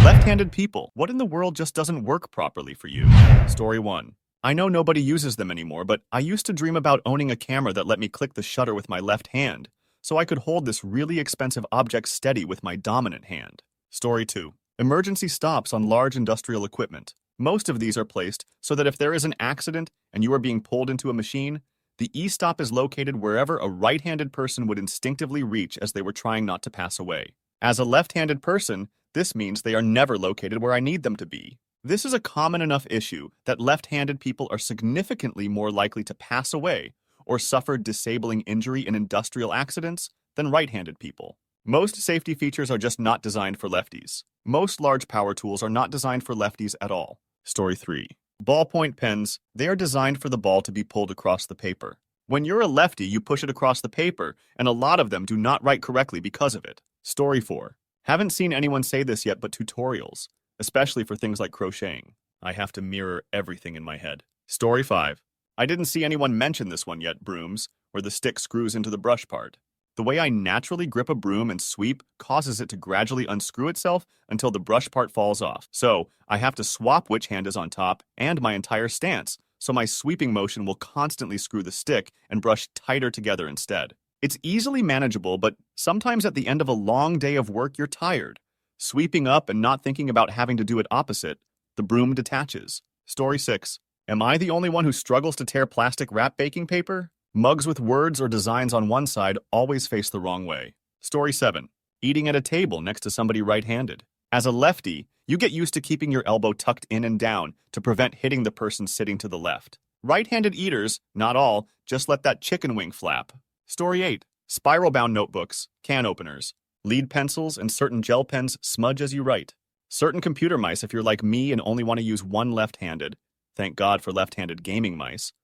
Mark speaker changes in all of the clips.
Speaker 1: Left-handed people, what in the world just doesn't work properly for you? Story 1. I know nobody uses them anymore, but I used to dream about owning a camera that let me click the shutter with my left hand, so I could hold this really expensive object steady with my dominant hand. Story 2. Emergency stops on large industrial equipment. Most of these are placed so that if there is an accident and you are being pulled into a machine, the e-stop is located wherever a right-handed person would instinctively reach as they were trying not to pass away. As a left-handed person, this means they are never located where I need them to be. This is a common enough issue that left-handed people are significantly more likely to pass away or suffer disabling injury in industrial accidents than right-handed people. Most safety features are just not designed for lefties. Most large power tools are not designed for lefties at all. Story 3. Ballpoint pens, they are designed for the ball to be pulled across the paper. When you're a lefty, you push it across the paper, and a lot of them do not write correctly because of it. Story 4. Haven't seen anyone say this yet, but tutorials, especially for things like crocheting. I have to mirror everything in my head. Story 5. I didn't see anyone mention this one yet, brooms, where the stick screws into the brush part. The way I naturally grip a broom and sweep causes it to gradually unscrew itself until the brush part falls off. So I have to swap which hand is on top and my entire stance, so my sweeping motion will constantly screw the stick and brush tighter together instead. It's easily manageable, but sometimes at the end of a long day of work, you're tired. Sweeping up and not thinking about having to do it opposite, the broom detaches. Story 6. Am I the only one who struggles to tear plastic wrap baking paper? Mugs with words or designs on one side always face the wrong way. Story 7. Eating at a table next to somebody right-handed. As a lefty, you get used to keeping your elbow tucked in and down to prevent hitting the person sitting to the left. Right-handed eaters, not all, just let that chicken wing flap. Story 8. Spiral-bound notebooks, can openers, lead pencils, and certain gel pens smudge as you write. Certain computer mice, if you're like me and only want to use one left-handed. Thank God for left-handed gaming mice.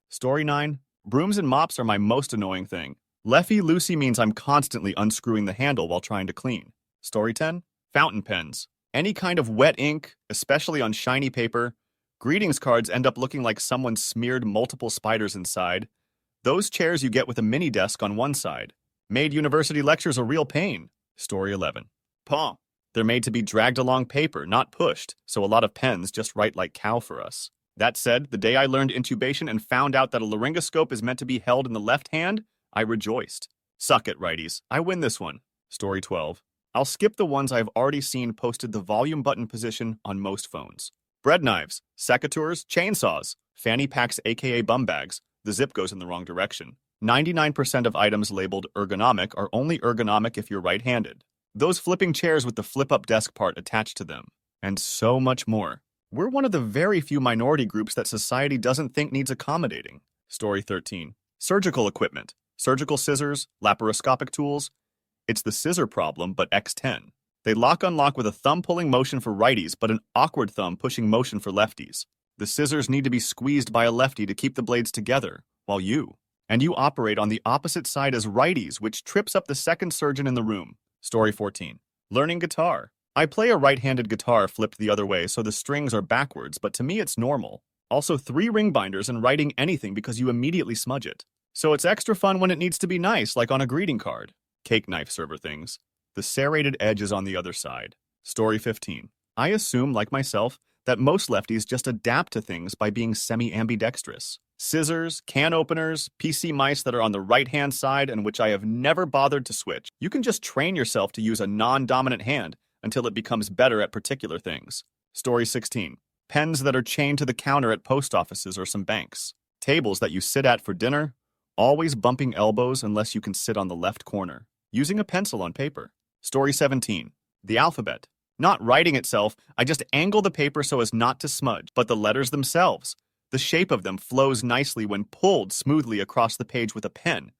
Speaker 1: Story 9. Brooms and mops are my most annoying thing. Lefty-loosey means I'm constantly unscrewing the handle while trying to clean. Story 10. Fountain pens. Any kind of wet ink, especially on shiny paper. Greetings cards end up looking like someone smeared multiple spiders inside. Those chairs you get with a mini desk on one side. Made university lectures a real pain. Story 11. Paw. They're made to be dragged along paper, not pushed, so a lot of pens just write like cow for us. That said, the day I learned intubation and found out that a laryngoscope is meant to be held in the left hand, I rejoiced. Suck it, righties. I win this one. Story 12. I'll skip the ones I've already seen posted the volume button position on most phones. Bread knives, secateurs, chainsaws, fanny packs aka bum bags. The zip goes in the wrong direction. 99% of items labeled ergonomic are only ergonomic if you're right-handed. Those flipping chairs with the flip-up desk part attached to them. And so much more. We're one of the very few minority groups that society doesn't think needs accommodating. Story 13. Surgical equipment. Surgical scissors, laparoscopic tools. It's the scissor problem, but X10. They lock-unlock with a thumb-pulling motion for righties, but an awkward thumb-pushing motion for lefties. The scissors need to be squeezed by a lefty to keep the blades together, while you operate on the opposite side as righties, which trips up the second surgeon in the room. Story 14. Learning guitar. I play a right-handed guitar flipped the other way, so the strings are backwards, but to me it's normal. Also 3 ring binders and writing anything because you immediately smudge it. So it's extra fun when it needs to be nice, like on a greeting card. Cake knife server things. The serrated edge is on the other side. Story 15. I assume, like myself, that most lefties just adapt to things by being semi-ambidextrous. Scissors, can openers, PC mice that are on the right-hand side and which I have never bothered to switch. You can just train yourself to use a non-dominant hand until it becomes better at particular things. Story 16. Pens that are chained to the counter at post offices or some banks. Tables that you sit at for dinner, always bumping elbows unless you can sit on the left corner. Using a pencil on paper. Story 17. The alphabet. Not writing itself, I just angle the paper so as not to smudge, but the letters themselves. The shape of them flows nicely when pulled smoothly across the page with a pen.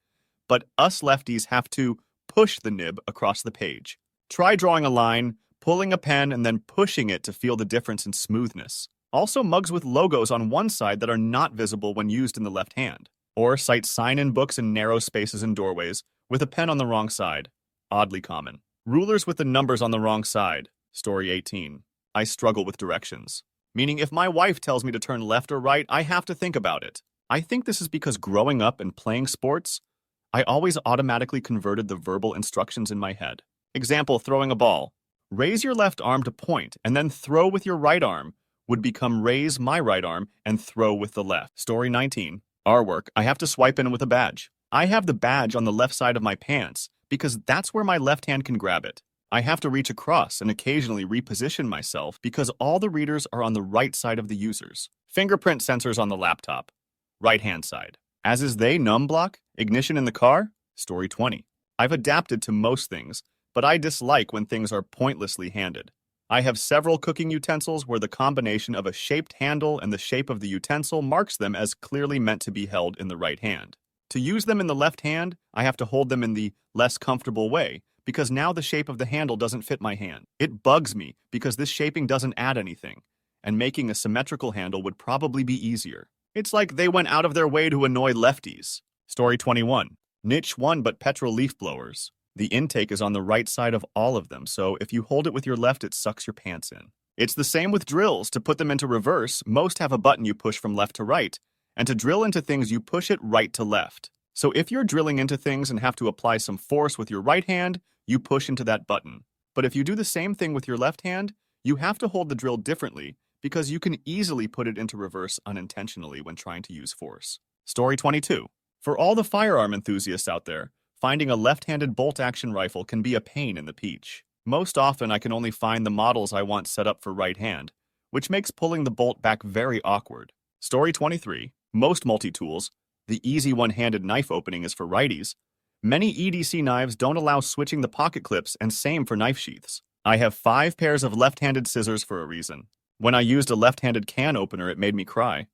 Speaker 1: But us lefties have to push the nib across the page. Try drawing a line, pulling a pen, and then pushing it to feel the difference in smoothness. Also mugs with logos on one side that are not visible when used in the left hand. Or cite sign-in books in narrow spaces and doorways with a pen on the wrong side. Oddly common. Rulers with the numbers on the wrong side. Story 18. I struggle with directions. Meaning if my wife tells me to turn left or right, I have to think about it. I think this is because growing up and playing sports, I always automatically converted the verbal instructions in my head. Example, throwing a ball. Raise your left arm to point, and then throw with your right arm would become raise my right arm and throw with the left. Story 19. Our work, I have to swipe in with a badge. I have the badge on the left side of my pants because that's where my left hand can grab it. I have to reach across and occasionally reposition myself because all the readers are on the right side of the users. Fingerprint sensors on the laptop. Right hand side. As is they num block, ignition in the car. Story 20. I've adapted to most things, but I dislike when things are pointlessly handed. I have several cooking utensils where the combination of a shaped handle and the shape of the utensil marks them as clearly meant to be held in the right hand. To use them in the left hand, I have to hold them in the less comfortable way because now the shape of the handle doesn't fit my hand. It bugs me because this shaping doesn't add anything, and making a symmetrical handle would probably be easier. It's like they went out of their way to annoy lefties. Story 21. Niche 1 but petrol leaf blowers. The intake is on the right side of all of them, so if you hold it with your left, it sucks your pants in. It's the same with drills. To put them into reverse, most have a button you push from left to right, and to drill into things, you push it right to left. So if you're drilling into things and have to apply some force with your right hand, you push into that button. But if you do the same thing with your left hand, you have to hold the drill differently because you can easily put it into reverse unintentionally when trying to use force. Story 22. For all the firearm enthusiasts out there, finding a left-handed bolt-action rifle can be a pain in the peach. Most often, I can only find the models I want set up for right hand, which makes pulling the bolt back very awkward. Story 23. Most multi-tools, the easy one-handed knife opening is for righties. Many EDC knives don't allow switching the pocket clips, and same for knife sheaths. I have 5 pairs of left-handed scissors for a reason. When I used a left-handed can opener, it made me cry.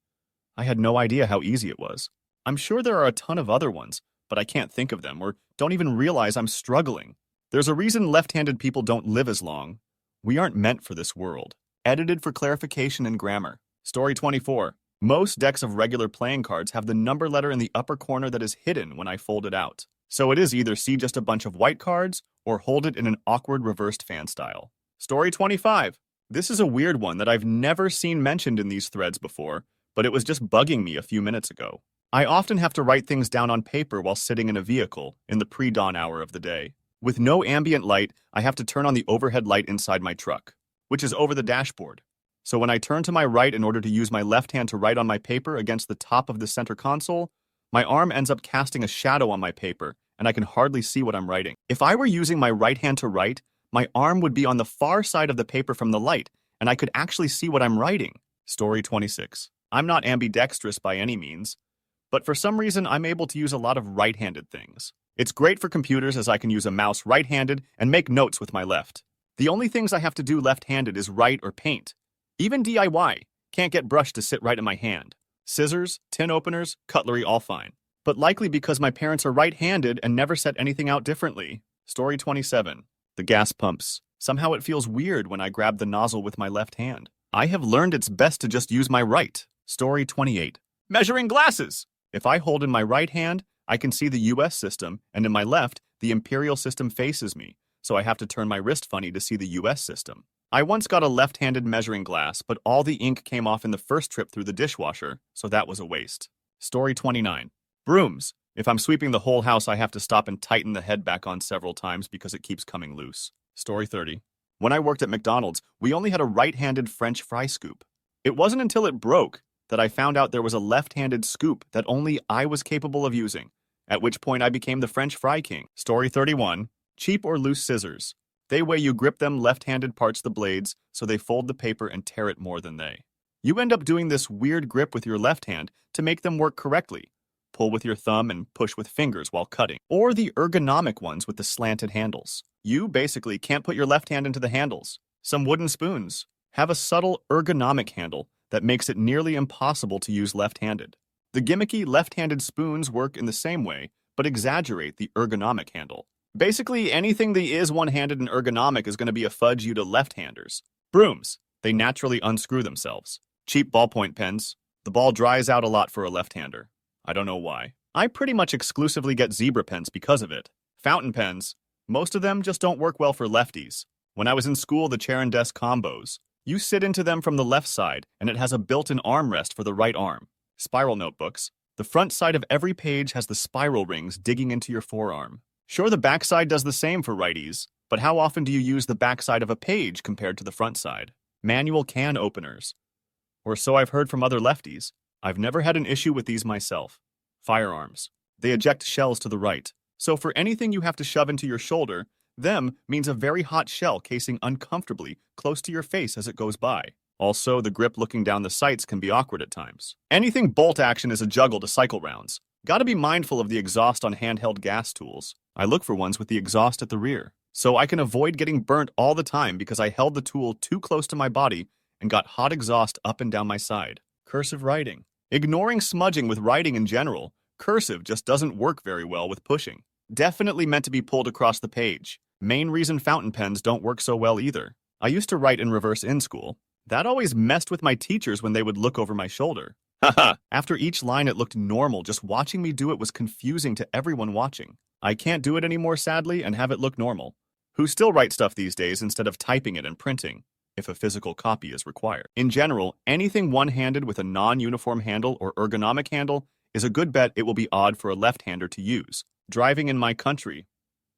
Speaker 1: I had no idea how easy it was. I'm sure there are a ton of other ones, but I can't think of them or don't even realize I'm struggling. There's a reason left-handed people don't live as long. We aren't meant for this world. Edited for clarification and grammar. Story 24. Most decks of regular playing cards have the number letter in the upper corner that is hidden when I fold it out. So it is either see just a bunch of white cards or hold it in an awkward reversed fan style. Story 25. This is a weird one that I've never seen mentioned in these threads before, but it was just bugging me a few minutes ago. I often have to write things down on paper while sitting in a vehicle in the pre-dawn hour of the day. With no ambient light, I have to turn on the overhead light inside my truck, which is over the dashboard. So when I turn to my right in order to use my left hand to write on my paper against the top of the center console, my arm ends up casting a shadow on my paper, and I can hardly see what I'm writing. If I were using my right hand to write, my arm would be on the far side of the paper from the light, and I could actually see what I'm writing. Story 26. I'm not ambidextrous by any means, but for some reason, I'm able to use a lot of right-handed things. It's great for computers as I can use a mouse right-handed and make notes with my left. The only things I have to do left-handed is write or paint. Even DIY. Can't get brush to sit right in my hand. Scissors, tin openers, cutlery, all fine. But likely because my parents are right-handed and never set anything out differently. Story 27. The gas pumps. Somehow it feels weird when I grab the nozzle with my left hand. I have learned it's best to just use my right. Story 28. Measuring glasses. If I hold in my right hand, I can see the US system, and in my left, the imperial system faces me, so I have to turn my wrist funny to see the US system. I once got a left-handed measuring glass, but all the ink came off in the first trip through the dishwasher, so that was a waste. Story 29. Brooms. If I'm sweeping the whole house, I have to stop and tighten the head back on several times because it keeps coming loose. Story 30. When I worked at McDonald's, we only had a right-handed French fry scoop. It wasn't until it broke that I found out there was a left-handed scoop that only I was capable of using, at which point I became the French fry king. Story 31. Cheap or loose scissors. They way you grip them left-handed parts the blades, so they fold the paper and tear it more than they. You end up doing this weird grip with your left hand to make them work correctly. Pull with your thumb and push with fingers while cutting. Or the ergonomic ones with the slanted handles. You basically can't put your left hand into the handles. Some wooden spoons have a subtle ergonomic handle that makes it nearly impossible to use left-handed. The gimmicky left-handed spoons work in the same way, but exaggerate the ergonomic handle. Basically, anything that is one-handed and ergonomic is going to be a fudge you to left-handers. Brooms. They naturally unscrew themselves. Cheap ballpoint pens. The ball dries out a lot for a left-hander. I don't know why. I pretty much exclusively get zebra pens because of it. Fountain pens. Most of them just don't work well for lefties. When I was in school, the chair and desk combos. You sit into them from the left side, and it has a built-in armrest for the right arm. Spiral notebooks. The front side of every page has the spiral rings digging into your forearm. Sure, the back side does the same for righties, But how often do you use the backside of a page compared to the front side? Manual can openers. Or so I've heard from other lefties. I've never had an issue with these myself. Firearms. They eject shells to the right. So for anything you have to shove into your shoulder, them means a very hot shell casing uncomfortably close to your face as it goes by. Also, the grip looking down the sights can be awkward at times. Anything bolt action is a juggle to cycle rounds. Gotta be mindful of the exhaust on handheld gas tools. I look for ones with the exhaust at the rear, so I can avoid getting burnt all the time because I held the tool too close to my body and got hot exhaust up and down my side. Cursive writing. Ignoring smudging with writing in general, cursive just doesn't work very well with pushing. Definitely meant to be pulled across the page. Main reason fountain pens don't work so well either. I used to write in reverse in school. That always messed with my teachers when they would look over my shoulder. Haha. After each line it looked normal, just watching me do it was confusing to everyone watching. I can't do it anymore sadly and have it look normal. Who still write stuff these days instead of typing it and printing, if a physical copy is required. In general, anything one-handed with a non-uniform handle or ergonomic handle is a good bet it will be odd for a left-hander to use. Driving in my country,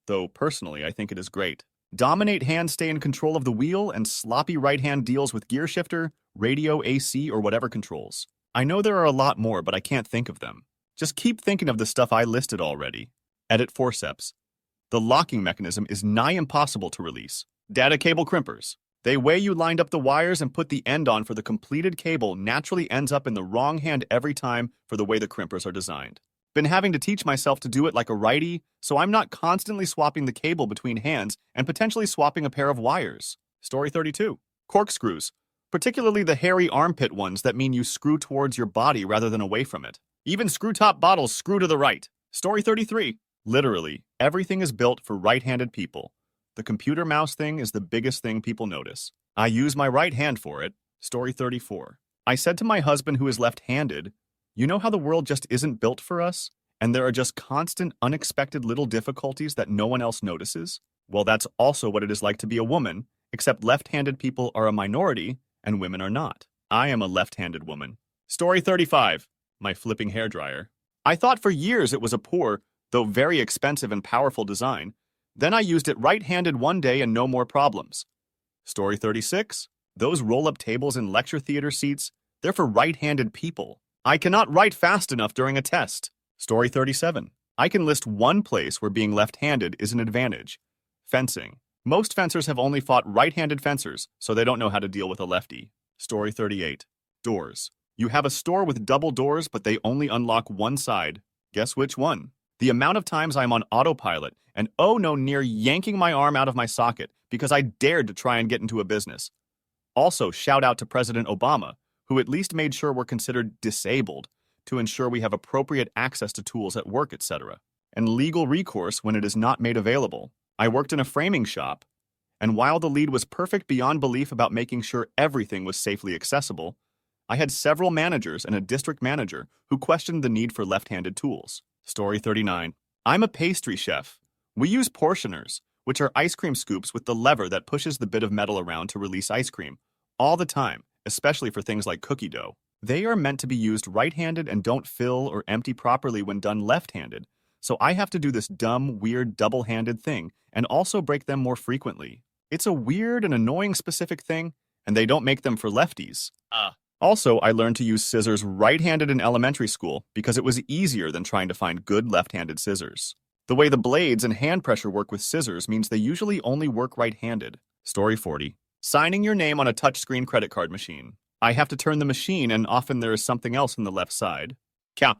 Speaker 1: though personally I think it is great. Dominate hands stay in control of the wheel, and sloppy right hand deals with gear shifter, radio, AC, or whatever controls. I know there are a lot more, but I can't think of them. Just keep thinking of the stuff I listed already. Edit forceps. The locking mechanism is nigh impossible to release. Data cable crimpers. They weigh you lined up the wires and put the end on for the completed cable naturally ends up in the wrong hand every time for the way the crimpers are designed. Been having to teach myself to do it like a righty, so I'm not constantly swapping the cable between hands and potentially swapping a pair of wires. Story 32. Corkscrews. Particularly the hairy armpit ones that mean you screw towards your body rather than away from it. Even screw-top bottles screw to the right. Story 33. Literally, everything is built for right-handed people. The computer mouse thing is the biggest thing people notice. I use my right hand for it. Story 34. I said to my husband who is left-handed, you know how the world just isn't built for us? And there are just constant, unexpected little difficulties that no one else notices? Well, that's also what it is like to be a woman, except left-handed people are a minority and women are not. I am a left-handed woman. Story 35. My flipping hairdryer. I thought for years it was a poor, though very expensive and powerful design. Then I used it right-handed one day and no more problems. Story 36. Those roll-up tables in lecture theater seats, they're for right-handed people. I cannot write fast enough during a test. Story 37. I can list one place where being left-handed is an advantage. Fencing. Most fencers have only fought right-handed fencers, so they don't know how to deal with a lefty. Story 38. Doors. You have a store with double doors, but they only unlock one side. Guess which one? The amount of times I'm on autopilot and oh no, near yanking my arm out of my socket because I dared to try and get into a business. Also, shout out to President Obama, who at least made sure we're considered disabled to ensure we have appropriate access to tools at work, etc., and legal recourse when it is not made available. I worked in a framing shop, and while the lead was perfect beyond belief about making sure everything was safely accessible, I had several managers and a district manager who questioned the need for left-handed tools. Story 39. I'm a pastry chef. We use portioners, which are ice cream scoops with the lever that pushes the bit of metal around to release ice cream, all the time, especially for things like cookie dough. They are meant to be used right-handed and don't fill or empty properly when done left-handed, so I have to do this dumb, weird double-handed thing and also break them more frequently. It's a weird and annoying specific thing, and they don't make them for lefties. Also, I learned to use scissors right-handed in elementary school because it was easier than trying to find good left-handed scissors. The way the blades and hand pressure work with scissors means they usually only work right-handed. Story 40. Signing your name on a touchscreen credit card machine. I have to turn the machine and often there is something else on the left side. Kya.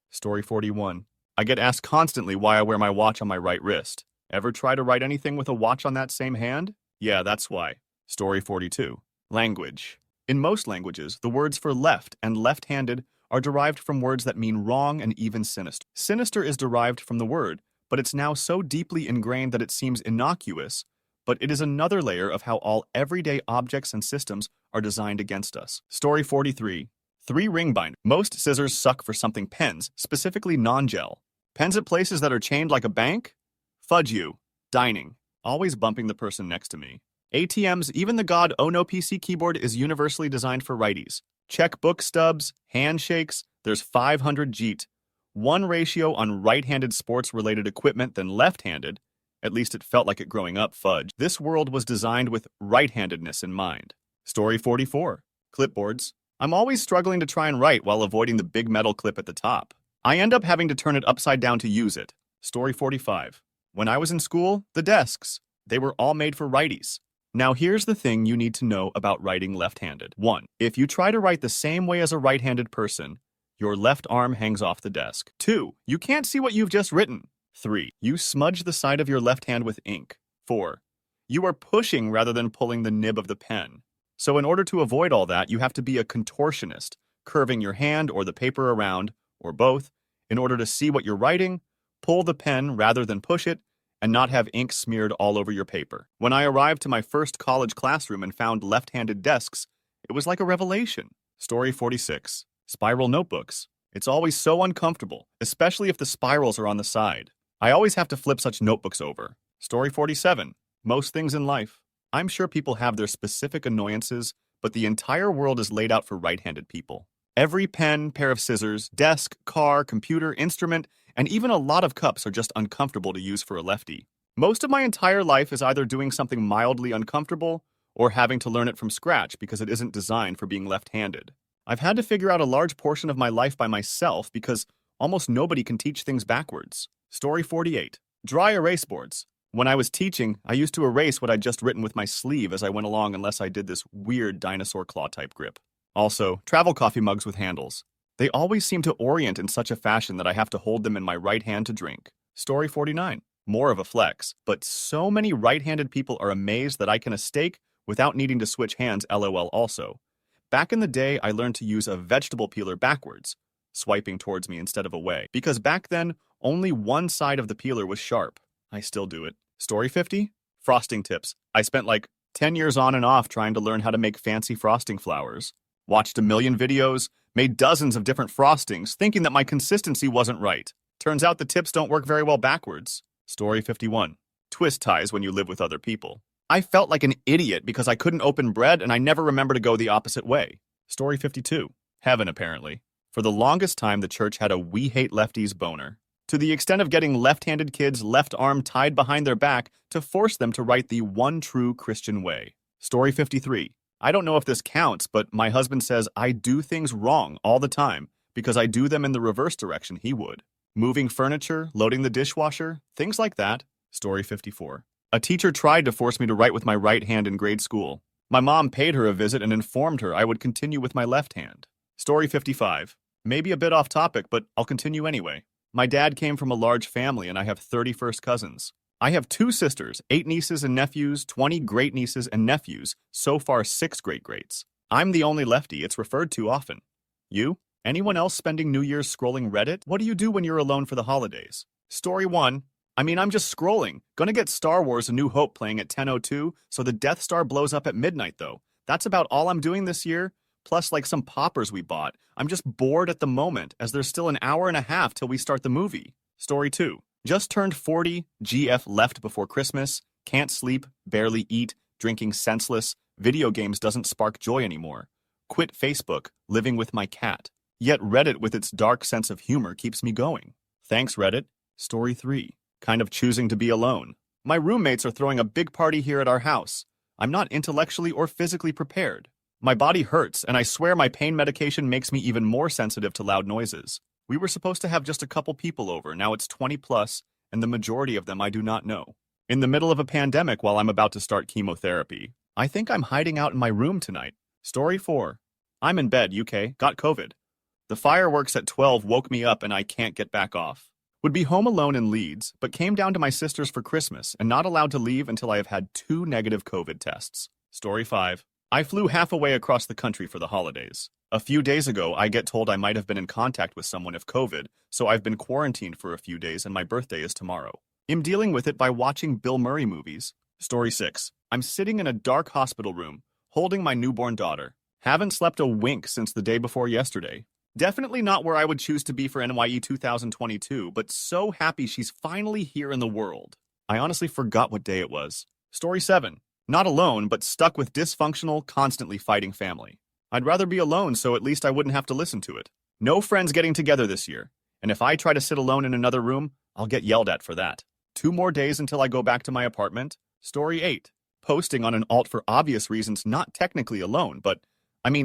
Speaker 1: Story 41. I get asked constantly why I wear my watch on my right wrist. Ever try to write anything with a watch on that same hand? Yeah, that's why. Story 42. Language. In most languages, the words for left and left-handed are derived from words that mean wrong and even sinister. Sinister is derived from the word, but it's now so deeply ingrained that it seems innocuous, but it is another layer of how all everyday objects and systems are designed against us. Story 43. 3-ring binder. Most scissors suck for something pens, specifically non-gel. Pens at places that are chained like a bank? Fudge you. Dining. Always bumping the person next to me. ATMs, even the god Oh No PC keyboard is universally designed for righties. Checkbook stubs, handshakes, there's 500 JIT. 1 ratio on right-handed sports-related equipment than left-handed, At least it felt like it growing up, fudge. This world was designed with right-handedness in mind. Story 44. Clipboards. I'm always struggling to try and write while avoiding the big metal clip at the top. I end up having to turn it upside down to use it. Story 45. When I was in school, the desks. They were all made for righties. Now here's the thing you need to know about writing left-handed. 1. If you try to write the same way as a right-handed person, your left arm hangs off the desk. 2. You can't see what you've just written. 3. You smudge the side of your left hand with ink. 4. You are pushing rather than pulling the nib of the pen. So in order to avoid all that, you have to be a contortionist, curving your hand or the paper around, or both, in order to see what you're writing, pull the pen rather than push it, and not have ink smeared all over your paper. When I arrived to my first college classroom and found left-handed desks, it was like a revelation. Story 46. Spiral notebooks. It's always so uncomfortable, especially if the spirals are on the side. I always have to flip such notebooks over. Story 47. Most things in life. I'm sure people have their specific annoyances, but the entire world is laid out for right-handed people. Every pen, pair of scissors, desk, car, computer, instrument, and even a lot of cups are just uncomfortable to use for a lefty. Most of my entire life is either doing something mildly uncomfortable or having to learn it from scratch because it isn't designed for being left-handed. I've had to figure out a large portion of my life by myself because almost nobody can teach things backwards. Story 48. Dry erase boards. When I was teaching, I used to erase what I'd just written with my sleeve as I went along unless I did this weird dinosaur claw type grip. Also, travel coffee mugs with handles. They always seem to orient in such a fashion that I have to hold them in my right hand to drink. Story 49. More of a flex, but so many right-handed people are amazed that I can steak without needing to switch hands, lol also. Back in the day, I learned to use a vegetable peeler backwards, swiping towards me instead of away, because back then, only one side of the peeler was sharp. I still do it. Story 50. Frosting tips. I spent like 10 years on and off trying to learn how to make fancy frosting flowers. Watched a million videos, made dozens of different frostings, thinking that my consistency wasn't right. Turns out the tips don't work very well backwards. Story 51. Twist ties when you live with other people. I felt like an idiot because I couldn't open bread and I never remember to go the opposite way. Story 52. Heaven, apparently. For the longest time, the church had a "we hate lefties" boner, to the extent of getting left-handed kids' left arm tied behind their back to force them to write the one true Christian way. Story 53. I don't know if this counts, but my husband says I do things wrong all the time because I do them in the reverse direction he would. Moving furniture, loading the dishwasher, things like that. Story 54. A teacher tried to force me to write with my right hand in grade school. My mom paid her a visit and informed her I would continue with my left hand. Story 55. Maybe a bit off topic, but I'll continue anyway. My dad came from a large family and I have 30 first cousins. I have 2 sisters, 8 nieces and nephews, 20 great-nieces and nephews, so far 6 great-greats. I'm the only lefty it's referred to often. You? Anyone else spending New Year's scrolling Reddit? What do you do when you're alone for the holidays? Story 1. I'm just scrolling. Gonna get Star Wars: A New Hope playing at 10:02, so the Death Star blows up at midnight though. That's about all I'm doing this year, plus like some poppers we bought. I'm just bored at the moment, as there's still an hour and a half till we start the movie. Story 2. Just turned 40, GF left before Christmas, can't sleep, barely eat, drinking senseless, video games doesn't spark joy anymore. Quit Facebook, living with my cat. Yet Reddit with its dark sense of humor keeps me going. Thanks, Reddit. Story 3. Kind of choosing to be alone. My roommates are throwing a big party here at our house. I'm not intellectually or physically prepared. My body hurts, and I swear my pain medication makes me even more sensitive to loud noises. We were supposed to have just a couple people over, now it's 20 plus, and the majority of them I do not know. In the middle of a pandemic while I'm about to start chemotherapy, I think I'm hiding out in my room tonight. Story 4. I'm in bed, UK, got COVID. The fireworks at 12 woke me up and I can't get back off. Would be home alone in Leeds, but came down to my sister's for Christmas and not allowed to leave until I have had 2 negative COVID tests. Story 5. I flew half away across the country for the holidays. A few days ago, I get told I might have been in contact with someone with COVID, so I've been quarantined for a few days and my birthday is tomorrow. I'm dealing with it by watching Bill Murray movies. Story 6. I'm sitting in a dark hospital room, holding my newborn daughter. Haven't slept a wink since the day before yesterday. Definitely not where I would choose to be for NYE 2022, but so happy she's finally here in the world. I honestly forgot what day it was. Story 7. Not alone, but stuck with dysfunctional, constantly fighting family. I'd rather be alone so at least I wouldn't have to listen to it. No friends getting together this year, and if I try to sit alone in another room, I'll get yelled at for that. 2 more days until I go back to my apartment. Story 8. Posting on an alt for obvious reasons, not technically alone, but,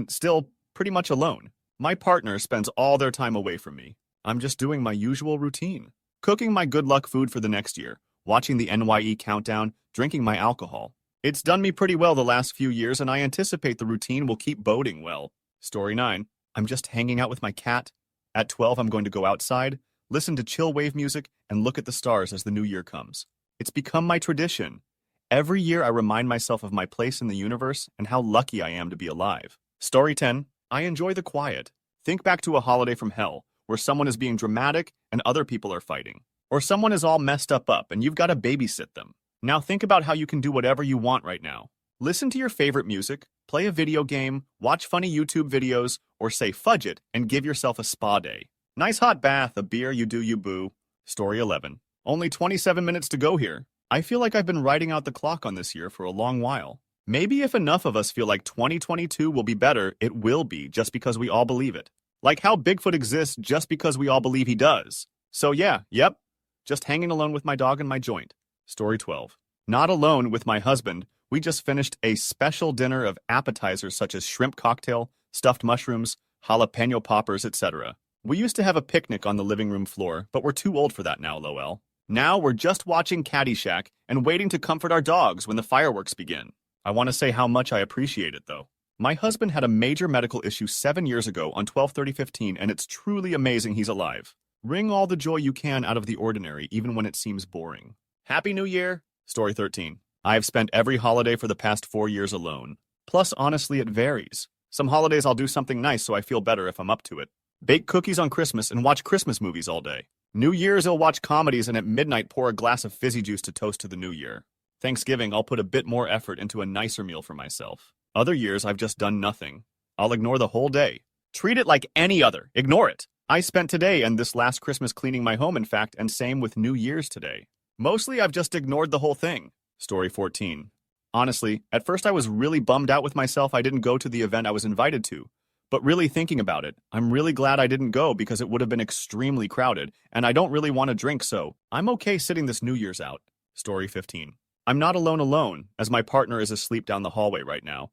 Speaker 1: still pretty much alone. My partner spends all their time away from me. I'm just doing my usual routine. Cooking my good luck food for the next year, watching the NYE countdown, drinking my alcohol. It's done me pretty well the last few years, and I anticipate the routine will keep boding well. Story 9. I'm just hanging out with my cat. At 12, I'm going to go outside, listen to chill wave music, and look at the stars as the new year comes. It's become my tradition. Every year I remind myself of my place in the universe and how lucky I am to be alive. Story 10. I enjoy the quiet. Think back to a holiday from hell, where someone is being dramatic and other people are fighting. Or someone is all messed up and you've got to babysit them. Now think about how you can do whatever you want right now. Listen to your favorite music, play a video game, watch funny YouTube videos, or say fudge it and give yourself a spa day. Nice hot bath, a beer, you do you boo. Story 11. Only 27 minutes to go here. I feel like I've been writing out the clock on this year for a long while. Maybe if enough of us feel like 2022 will be better, it will be, just because we all believe it. Like how Bigfoot exists just because we all believe he does. So yeah, yep, just hanging alone with my dog and my joint. Story 12. Not alone with my husband. We just finished a special dinner of appetizers such as shrimp cocktail, stuffed mushrooms, jalapeno poppers, etc. We used to have a picnic on the living room floor, but we're too old for that now, lol. Now we're just watching Caddyshack and waiting to comfort our dogs when the fireworks begin. I want to say how much I appreciate it, though. My husband had a major medical issue 7 years ago on 12/30/15, and it's truly amazing he's alive. Wring all the joy you can out of the ordinary, even when it seems boring. Happy New Year! Story 13. I have spent every holiday for the past 4 years alone. Plus, honestly, it varies. Some holidays I'll do something nice so I feel better if I'm up to it. Bake cookies on Christmas and watch Christmas movies all day. New Year's I'll watch comedies and at midnight pour a glass of fizzy juice to toast to the new year. Thanksgiving I'll put a bit more effort into a nicer meal for myself. Other years I've just done nothing. I'll ignore the whole day. Treat it like any other. Ignore it. I spent today and this last Christmas cleaning my home, in fact, and same with New Year's today. Mostly I've just ignored the whole thing. Story 14. Honestly, at first I was really bummed out with myself I didn't go to the event I was invited to. But really thinking about it, I'm really glad I didn't go because it would have been extremely crowded, and I don't really want to drink, so I'm okay sitting this New Year's out. Story 15. I'm not alone, as my partner is asleep down the hallway right now.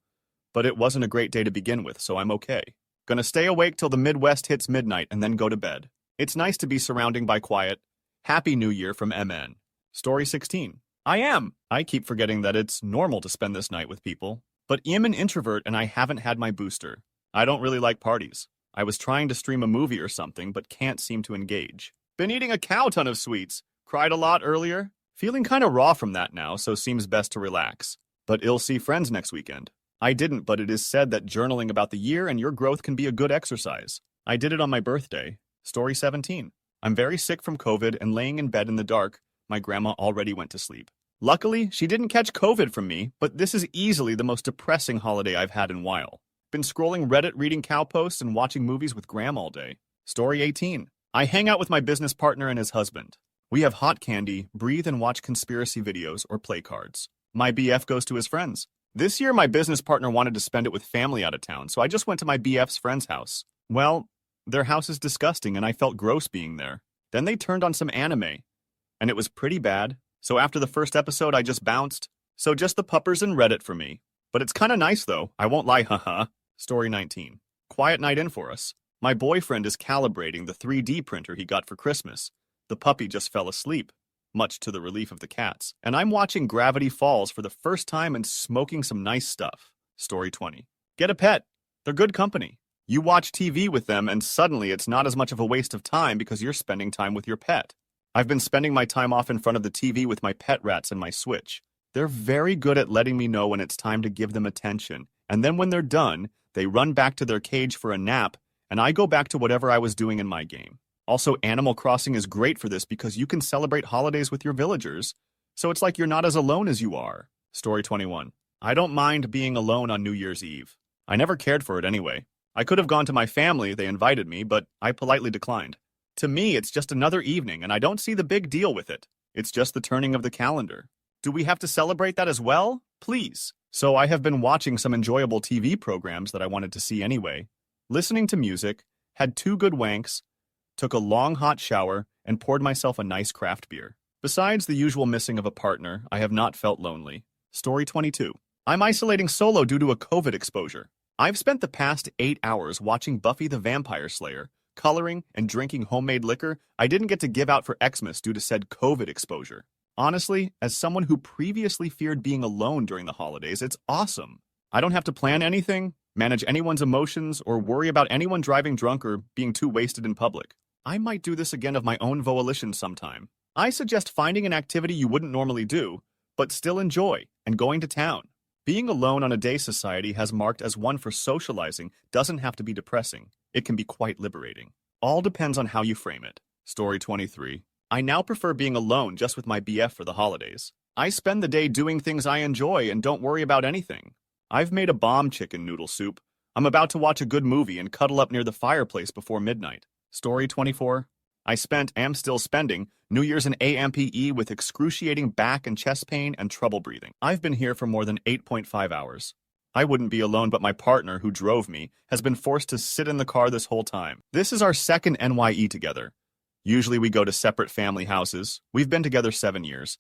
Speaker 1: But it wasn't a great day to begin with, so I'm okay. Gonna stay awake till the Midwest hits midnight and then go to bed. It's nice to be surrounded by quiet. Happy New Year from MN. Story 16. I keep forgetting that it's normal to spend this night with people, but I'm an introvert and I haven't had my booster. I don't really like parties. I was trying to stream a movie or something, but can't seem to engage. Been eating a cow ton of sweets. Cried a lot earlier. Feeling kinda raw from that now, so seems best to relax. But I'll see friends next weekend. I didn't, but it is said that journaling about the year and your growth can be a good exercise. I did it on my birthday. Story 17. I'm very sick from COVID and laying in bed in the dark. My grandma already went to sleep. Luckily, she didn't catch COVID from me, but this is easily the most depressing holiday I've had in a while. Been scrolling Reddit, reading cow posts, and watching movies with Graham all day. Story 18. I hang out with my business partner and his husband. We have hot candy, breathe and watch conspiracy videos, or play cards. My BF goes to his friends. This year, my business partner wanted to spend it with family out of town, so I just went to my BF's friend's house. Well, their house is disgusting, and I felt gross being there. Then they turned on some anime, and it was pretty bad. So after the first episode, I just bounced. So just the puppers and Reddit for me. But it's kinda nice, though. I won't lie, haha. Story 19. Quiet night in for us. My boyfriend is calibrating the 3D printer he got for Christmas. The puppy just fell asleep, much to the relief of the cats. And I'm watching Gravity Falls for the first time and smoking some nice stuff. Story 20. Get a pet. They're good company. You watch TV with them and suddenly it's not as much of a waste of time because you're spending time with your pet. I've been spending my time off in front of the TV with my pet rats and my Switch. They're very good at letting me know when it's time to give them attention. And then when they're done, they run back to their cage for a nap, and I go back to whatever I was doing in my game. Also, Animal Crossing is great for this because you can celebrate holidays with your villagers, so it's like you're not as alone as you are. Story 21. I don't mind being alone on New Year's Eve. I never cared for it anyway. I could have gone to my family, they invited me, but I politely declined. To me, it's just another evening, and I don't see the big deal with it. It's just the turning of the calendar. Do we have to celebrate that as well? Please. So I have been watching some enjoyable TV programs that I wanted to see anyway, listening to music, had 2 good wanks, took a long hot shower, and poured myself a nice craft beer. Besides the usual missing of a partner, I have not felt lonely. Story 22. I'm isolating solo due to a COVID exposure. I've spent the past 8 hours watching Buffy the Vampire Slayer, coloring, and drinking homemade liquor I didn't get to give out for Xmas due to said COVID exposure. Honestly, as someone who previously feared being alone during the holidays, it's awesome. I don't have to plan anything, manage anyone's emotions, or worry about anyone driving drunk or being too wasted in public. I might do this again of my own volition sometime. I suggest finding an activity you wouldn't normally do, but still enjoy, and going to town. Being alone on a day society has marked as one for socializing doesn't have to be depressing. It can be quite liberating. All depends on how you frame it. Story 23. I now prefer being alone just with my BF for the holidays. I spend the day doing things I enjoy and don't worry about anything. I've made a bomb chicken noodle soup. I'm about to watch a good movie and cuddle up near the fireplace before midnight. Story 24. I am still spending, New Year's in AMPE with excruciating back and chest pain and trouble breathing. I've been here for more than 8.5 hours. I wouldn't be alone, but my partner, who drove me, has been forced to sit in the car this whole time. This is our second NYE together. Usually we go to separate family houses. We've been together 7 years.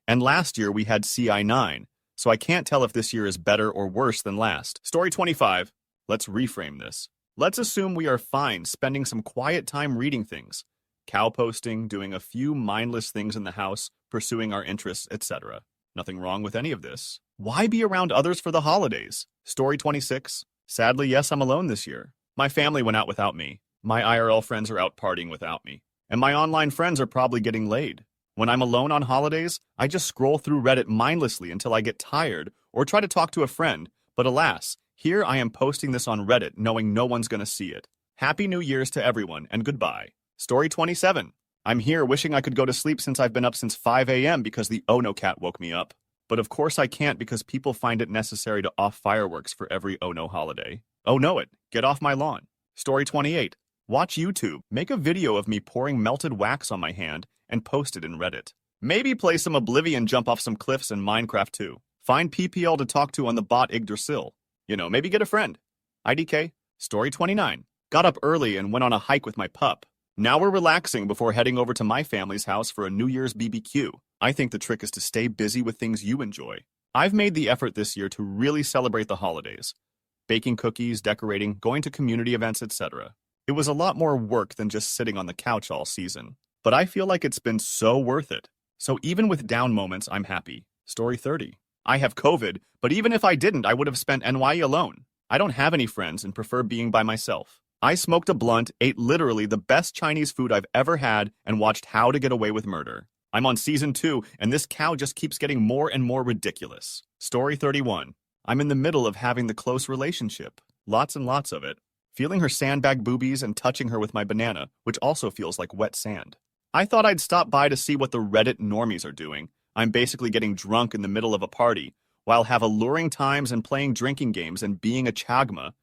Speaker 1: And last year we had CI9, so I can't tell if this year is better or worse than last. Story 25. Let's reframe this. Let's assume we are fine spending some quiet time reading things. Cow posting, doing a few mindless things in the house, pursuing our interests, etc. Nothing wrong with any of this. Why be around others for the holidays? Story 26. Sadly, yes, I'm alone this year. My family went out without me. My IRL friends are out partying without me. And my online friends are probably getting laid. When I'm alone on holidays, I just scroll through Reddit mindlessly until I get tired or try to talk to a friend. But alas, here I am posting this on Reddit knowing no one's gonna see it. Happy New Year's to everyone and goodbye. Story 27. I'm here wishing I could go to sleep since I've been up since 5 a.m. because the Oh No cat woke me up. But of course I can't because people find it necessary to off fireworks for every Oh No holiday. Oh no it, get off my lawn. Story 28. Watch YouTube, make a video of me pouring melted wax on my hand, and post it in Reddit. Maybe play some Oblivion, jump off some cliffs in Minecraft too. Find PPL to talk to on the bot Yggdrasil. Maybe get a friend. IDK. Story 29. Got up early and went on a hike with my pup. Now we're relaxing before heading over to my family's house for a New Year's BBQ. I think the trick is to stay busy with things you enjoy. I've made the effort this year to really celebrate the holidays. Baking cookies, decorating, going to community events, etc. It was a lot more work than just sitting on the couch all season. But I feel like it's been so worth it. So even with down moments, I'm happy. Story 30. I have COVID, but even if I didn't, I would have spent NYE alone. I don't have any friends and prefer being by myself. I smoked a blunt, ate literally the best Chinese food I've ever had, and watched How to Get Away with Murder. I'm on season 2, and this cow just keeps getting more and more ridiculous. Story 31. I'm in the middle of having the close relationship. Lots and lots of it. Feeling her sandbag boobies and touching her with my banana, which also feels like wet sand. I thought I'd stop by to see what the Reddit normies are doing. I'm basically getting drunk in the middle of a party, while have alluring times and playing drinking games and being a chagma.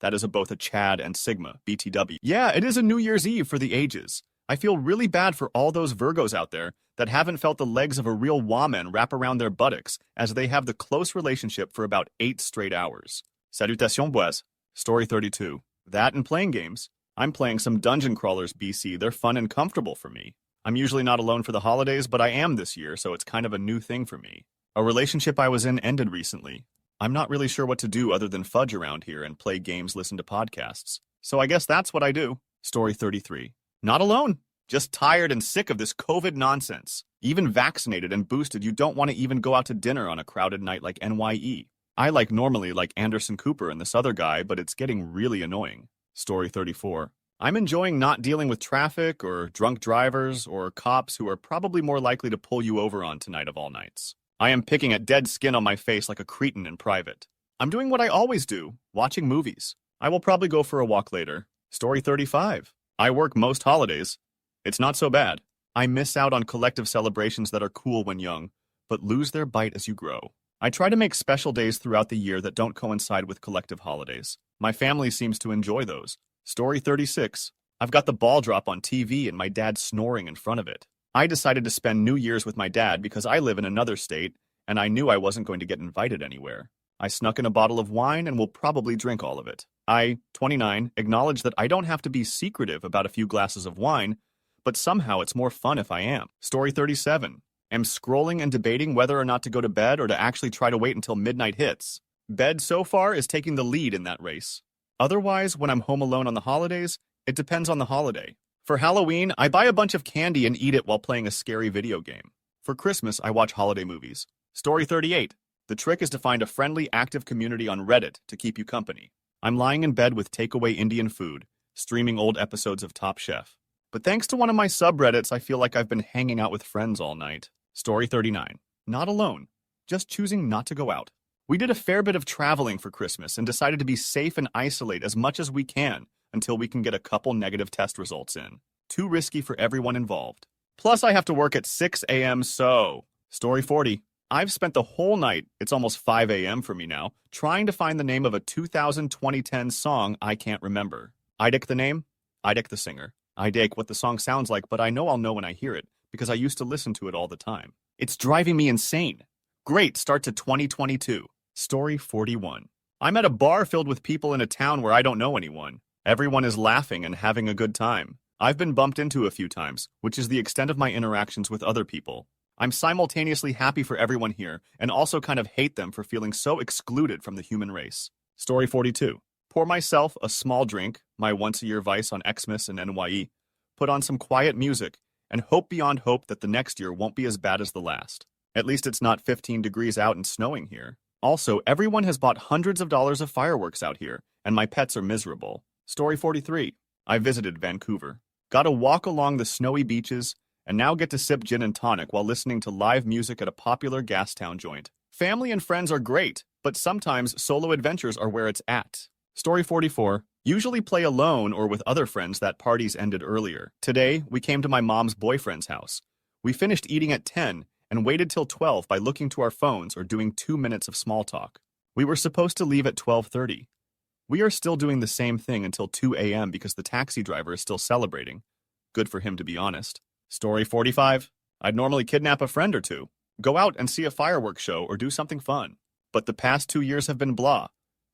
Speaker 1: That is both a Chad and Sigma, BTW. Yeah, it is a New Year's Eve for the ages. I feel really bad for all those Virgos out there that haven't felt the legs of a real woman wrap around their buttocks as they have the close relationship for about 8 straight hours. Salutations, boys. Story 32. That and playing games. I'm playing some Dungeon Crawlers BC. They're fun and comfortable for me. I'm usually not alone for the holidays, but I am this year, so it's kind of a new thing for me. A relationship I was in ended recently. I'm not really sure what to do other than fudge around here and play games, listen to podcasts. So I guess that's what I do. Story 33. Not alone. Just tired and sick of this COVID nonsense. Even vaccinated and boosted, you don't want to even go out to dinner on a crowded night like NYE. I normally like Anderson Cooper and this other guy, but it's getting really annoying. Story 34. I'm enjoying not dealing with traffic or drunk drivers or cops who are probably more likely to pull you over on tonight of all nights. I am picking at dead skin on my face like a cretin in private. I'm doing what I always do, watching movies. I will probably go for a walk later. Story 35. I work most holidays. It's not so bad. I miss out on collective celebrations that are cool when young, but lose their bite as you grow. I try to make special days throughout the year that don't coincide with collective holidays. My family seems to enjoy those. Story 36. I've got the ball drop on TV and my dad snoring in front of it. I decided to spend New Year's with my dad because I live in another state, and I knew I wasn't going to get invited anywhere. I snuck in a bottle of wine and will probably drink all of it. I, 29, acknowledge that I don't have to be secretive about a few glasses of wine, but somehow it's more fun if I am. Story 37. Am scrolling and debating whether or not to go to bed or to actually try to wait until midnight hits. Bed so far is taking the lead in that race. Otherwise, when I'm home alone on the holidays, it depends on the holiday. For Halloween, I buy a bunch of candy and eat it while playing a scary video game. For Christmas, I watch holiday movies. Story 38. The trick is to find a friendly, active community on Reddit to keep you company. I'm lying in bed with takeaway Indian food, streaming old episodes of Top Chef. But thanks to one of my subreddits, I feel like I've been hanging out with friends all night. Story 39. Not alone, just choosing not to go out. We did a fair bit of traveling for Christmas and decided to be safe and isolate as much as we can until we can get a couple negative test results in. Too risky for everyone involved. Plus, I have to work at 6 a.m. so... Story 40. I've spent the whole night, it's almost 5 a.m. for me now, trying to find the name of a 2010 song I can't remember. Idek the name? Idek the singer. Idek what the song sounds like, but I know I'll know when I hear it, because I used to listen to it all the time. It's driving me insane. Great start to 2022. Story 41. I'm at a bar filled with people in a town where I don't know anyone. Everyone is laughing and having a good time. I've been bumped into a few times, which is the extent of my interactions with other people. I'm simultaneously happy for everyone here and also kind of hate them for feeling so excluded from the human race. Story 42. Pour myself a small drink, my once-a-year vice on Xmas and NYE, put on some quiet music, and hope beyond hope that the next year won't be as bad as the last. At least it's not 15 degrees out and snowing here. Also, everyone has bought hundreds of dollars of fireworks out here, and my pets are miserable. Story 43. I visited Vancouver. Got a walk along the snowy beaches, and now get to sip gin and tonic while listening to live music at a popular gastown joint. Family and friends are great, but sometimes solo adventures are where it's at. Story 44. Usually play alone or with other friends that parties ended earlier. Today, we came to my mom's boyfriend's house. We finished eating at 10 and waited till 12 by looking to our phones or doing 2 minutes of small talk. We were supposed to leave at 12:30. We are still doing the same thing until 2 a.m. because the taxi driver is still celebrating. Good for him, to be honest. Story 45. I'd normally kidnap a friend or two, go out and see a fireworks show or do something fun. But the past 2 years have been blah,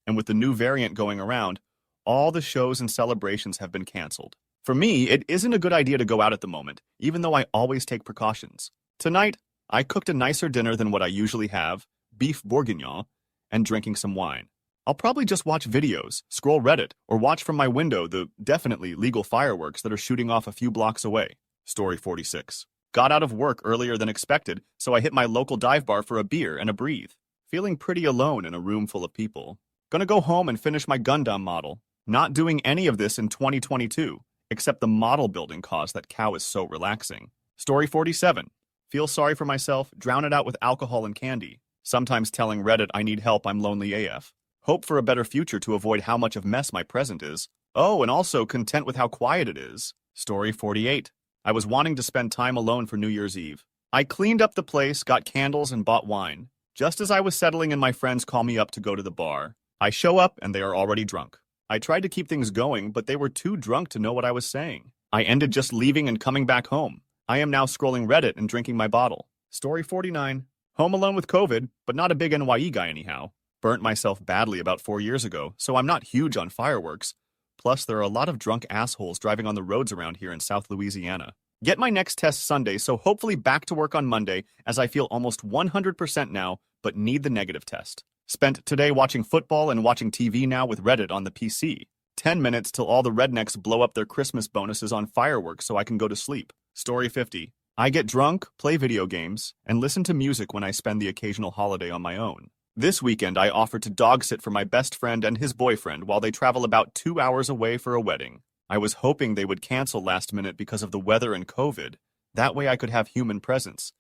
Speaker 1: and with the new variant going around, all the shows and celebrations have been canceled. For me, it isn't a good idea to go out at the moment, even though I always take precautions. Tonight, I cooked a nicer dinner than what I usually have, beef bourguignon, and drinking some wine. I'll probably just watch videos, scroll Reddit, or watch from my window the definitely legal fireworks that are shooting off a few blocks away. Story 46. Got out of work earlier than expected, so I hit my local dive bar for a beer and a breathe. Feeling pretty alone in a room full of people. Gonna go home and finish my Gundam model. Not doing any of this in 2022, except the model building cause that cow is so relaxing. Story 47. Feel sorry for myself, drown it out with alcohol and candy. Sometimes telling Reddit I need help, I'm lonely AF. Hope for a better future to avoid how much of mess my present is. Oh, and also content with how quiet it is. Story 48. I was wanting to spend time alone for New Year's Eve. I cleaned up the place, got candles, and bought wine. Just as I was settling in, my friends call me up to go to the bar. I show up, and they are already drunk. I tried to keep things going, but they were too drunk to know what I was saying. I ended just leaving and coming back home. I am now scrolling Reddit and drinking my bottle. Story 49. Home alone with COVID, but not a big NYE guy anyhow. Burnt myself badly about 4 years ago, so I'm not huge on fireworks. Plus, there are a lot of drunk assholes driving on the roads around here in South Louisiana. Get my next test Sunday, so hopefully back to work on Monday, as I feel almost 100% now, but need the negative test. Spent today watching football and watching TV now with Reddit on the PC. 10 minutes till all the rednecks blow up their Christmas bonuses on fireworks so I can go to sleep. Story 50. I get drunk, play video games, and listen to music when I spend the occasional holiday on my own. This weekend, I offered to dog sit for my best friend and his boyfriend while they travel about 2 hours away for a wedding. I was hoping they would cancel last minute because of the weather and COVID. That way I could have human presence.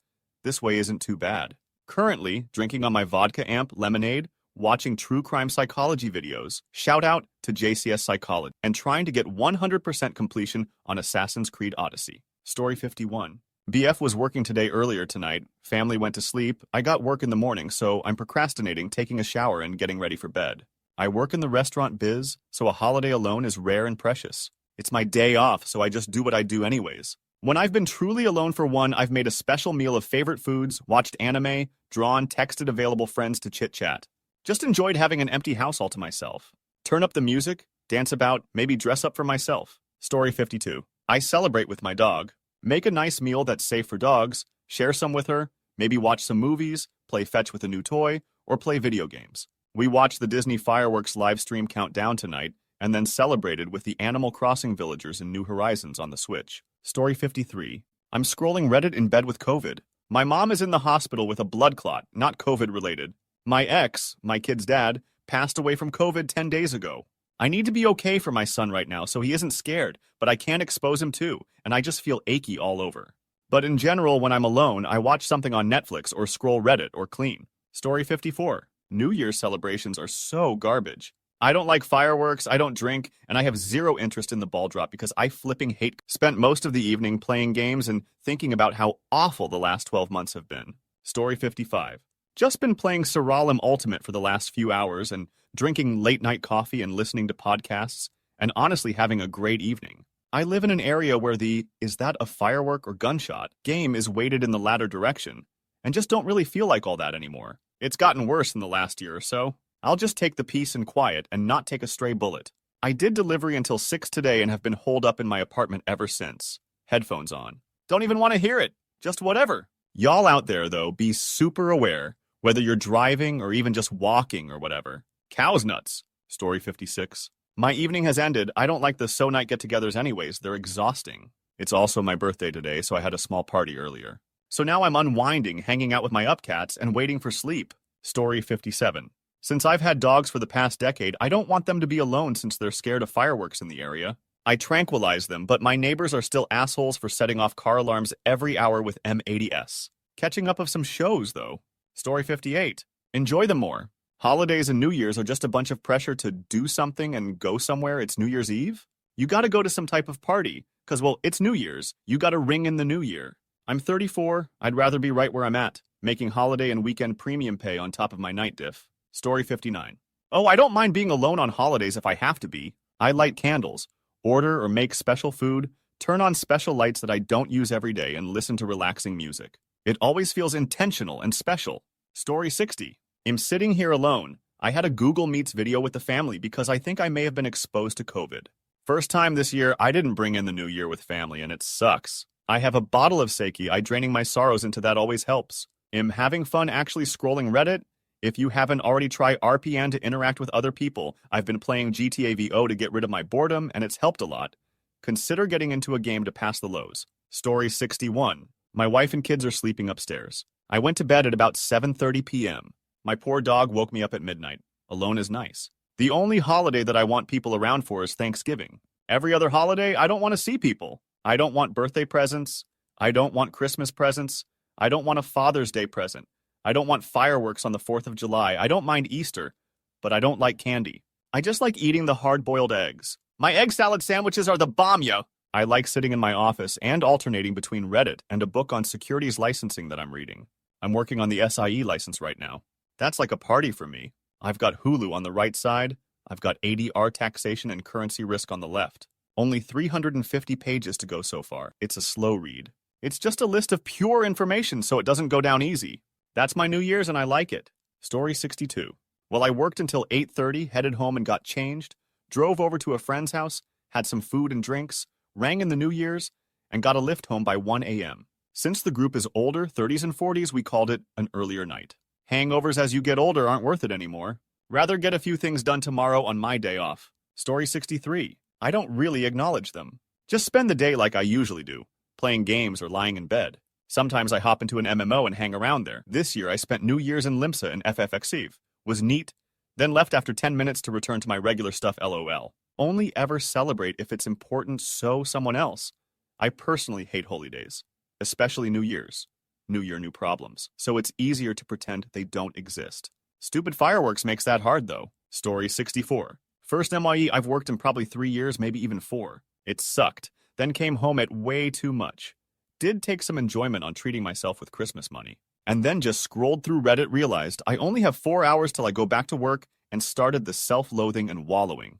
Speaker 1: This way isn't too bad. Currently, drinking on my vodka amp lemonade, watching true crime psychology videos, shout out to JCS Psychology, and trying to get 100% completion on Assassin's Creed Odyssey. Story 51. BF was working today earlier tonight, family went to sleep, I got work in the morning, so I'm procrastinating taking a shower and getting ready for bed. I work in the restaurant biz, so a holiday alone is rare and precious. It's my day off, so I just do what I do anyways. When I've been truly alone for one, I've made a special meal of favorite foods, watched anime, drawn, texted available friends to chit-chat. Just enjoyed having an empty house all to myself. Turn up the music, dance about, maybe dress up for myself. Story 52. I celebrate with my dog. Make a nice meal that's safe for dogs, share some with her, maybe watch some movies, play fetch with a new toy, or play video games. We watched the Disney fireworks live stream countdown tonight, and then celebrated with the Animal Crossing villagers in New Horizons on the Switch. Story 53. I'm scrolling Reddit in bed with COVID. My mom is in the hospital with a blood clot, not COVID related. My ex, my kid's dad, passed away from COVID 10 days ago. I need to be okay for my son right now so he isn't scared, but I can't expose him too, and I just feel achy all over. But in general, when I'm alone, I watch something on Netflix or scroll Reddit or clean. Story 54. New Year's celebrations are so garbage. I don't like fireworks, I don't drink, and I have zero interest in the ball drop because I flipping hate. Spent most of the evening playing games and thinking about how awful the last 12 months have been. Story 55. Just been playing Seralim Ultimate for the last few hours and drinking late-night coffee and listening to podcasts, and honestly having a great evening. I live in an area where the "is that a firework or gunshot" game is weighted in the latter direction, and just don't really feel like all that anymore. It's gotten worse in the last year or so. I'll just take the peace and quiet and not take a stray bullet. I did delivery until 6 today and have been holed up in my apartment ever since. Headphones on. Don't even want to hear it. Just whatever. Y'all out there, though, be super aware, whether you're driving or even just walking or whatever. Cow's nuts. Story 56. My evening has ended. I don't like the so night get-togethers anyways. They're exhausting. It's also my birthday today, so I had a small party earlier. So now I'm unwinding, hanging out with my upcats, and waiting for sleep. Story 57. Since I've had dogs for the past decade, I don't want them to be alone since they're scared of fireworks in the area. I tranquilize them, but my neighbors are still assholes for setting off car alarms every hour with M80s. Catching up of some shows, though. Story 58. Enjoy them more. Holidays and New Year's are just a bunch of pressure to do something and go somewhere. It's New Year's Eve. You gotta go to some type of party, because, well, it's New Year's. You gotta ring in the new year. I'm 34. I'd rather be right where I'm at, making holiday and weekend premium pay on top of my night diff. Story 59. Oh, I don't mind being alone on holidays if I have to be. I light candles, order or make special food, turn on special lights that I don't use every day, and listen to relaxing music. It always feels intentional and special. Story 60. I'm sitting here alone. I had a Google Meets video with the family because I think I may have been exposed to COVID. First time this year, I didn't bring in the new year with family, and it sucks. I have a bottle of sake. Draining my sorrows into that always helps. I'm having fun actually scrolling Reddit. If you haven't already tried RPN to interact with other people, I've been playing GTA VO to get rid of my boredom, and it's helped a lot. Consider getting into a game to pass the lows. Story 61. My wife and kids are sleeping upstairs. I went to bed at about 7:30 p.m. My poor dog woke me up at midnight. Alone is nice. The only holiday that I want people around for is Thanksgiving. Every other holiday, I don't want to see people. I don't want birthday presents. I don't want Christmas presents. I don't want a Father's Day present. I don't want fireworks on the 4th of July. I don't mind Easter, but I don't like candy. I just like eating the hard-boiled eggs. My egg salad sandwiches are the bomb, yo! I like sitting in my office and alternating between Reddit and a book on securities licensing that I'm reading. I'm working on the SIE license right now. That's like a party for me. I've got Hulu on the right side. I've got ADR taxation and currency risk on the left. Only 350 pages to go so far. It's a slow read. It's just a list of pure information so it doesn't go down easy. That's my New Year's and I like it. Story 62. Well, I worked until 8:30, headed home and got changed, drove over to a friend's house, had some food and drinks, rang in the New Year's, and got a lift home by 1 a.m. Since the group is older, 30s and 40s, we called it an earlier night. Hangovers as you get older aren't worth it anymore. Rather get a few things done tomorrow on my day off. Story 63. I don't really acknowledge them. Just spend the day like I usually do, playing games or lying in bed. Sometimes I hop into an MMO and hang around there. This year I spent New Year's in Limsa and FFXEve. Was neat, then left after 10 minutes to return to my regular stuff LOL. Only ever celebrate if it's important so someone else. I personally hate holy days, especially New Year's. New Year, new problems. So it's easier to pretend they don't exist. Stupid fireworks makes that hard though. Story 64. First MIE I've worked in probably 3 years, maybe even 4. It sucked, then came home at way too much. Did take some enjoyment on treating myself with Christmas money. And then just scrolled through Reddit, realized I only have 4 hours till I go back to work, and started the self-loathing and wallowing.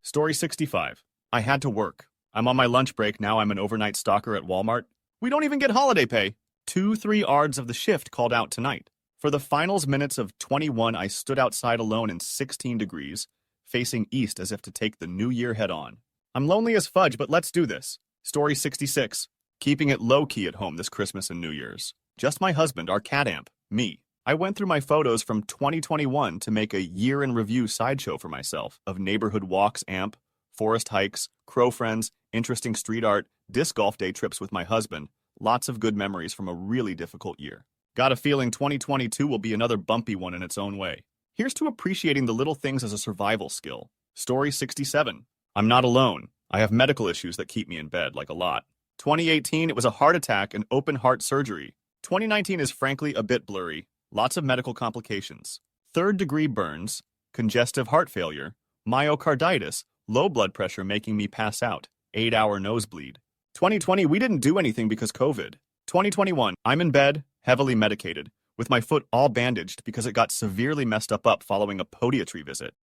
Speaker 1: Story 65. I had to work. I'm on my lunch break, now I'm an overnight stalker at Walmart. We don't even get holiday pay. 2-3 ARDs of the shift called out tonight. For the finals minutes of 21, I stood outside alone in 16 degrees, facing east as if to take the new year head on. I'm lonely as fudge, but let's do this. Story 66. Keeping it low-key at home this Christmas and New Year's. Just my husband, our cat amp, me. I went through my photos from 2021 to make a year-in-review sideshow for myself of neighborhood walks amp, forest hikes, crow friends, interesting street art, disc golf day trips with my husband. Lots of good memories from a really difficult year. Got a feeling 2022 will be another bumpy one in its own way. Here's to appreciating the little things as a survival skill. Story 67. I'm not alone. I have medical issues that keep me in bed, like a lot. 2018, it was a heart attack and open heart surgery. 2019 is frankly a bit blurry. Lots of medical complications. Third-degree burns, congestive heart failure, myocarditis, low blood pressure making me pass out, 8-hour nosebleed. 2020, we didn't do anything because COVID. 2021, I'm in bed, heavily medicated, with my foot all bandaged because it got severely messed up following a podiatry visit.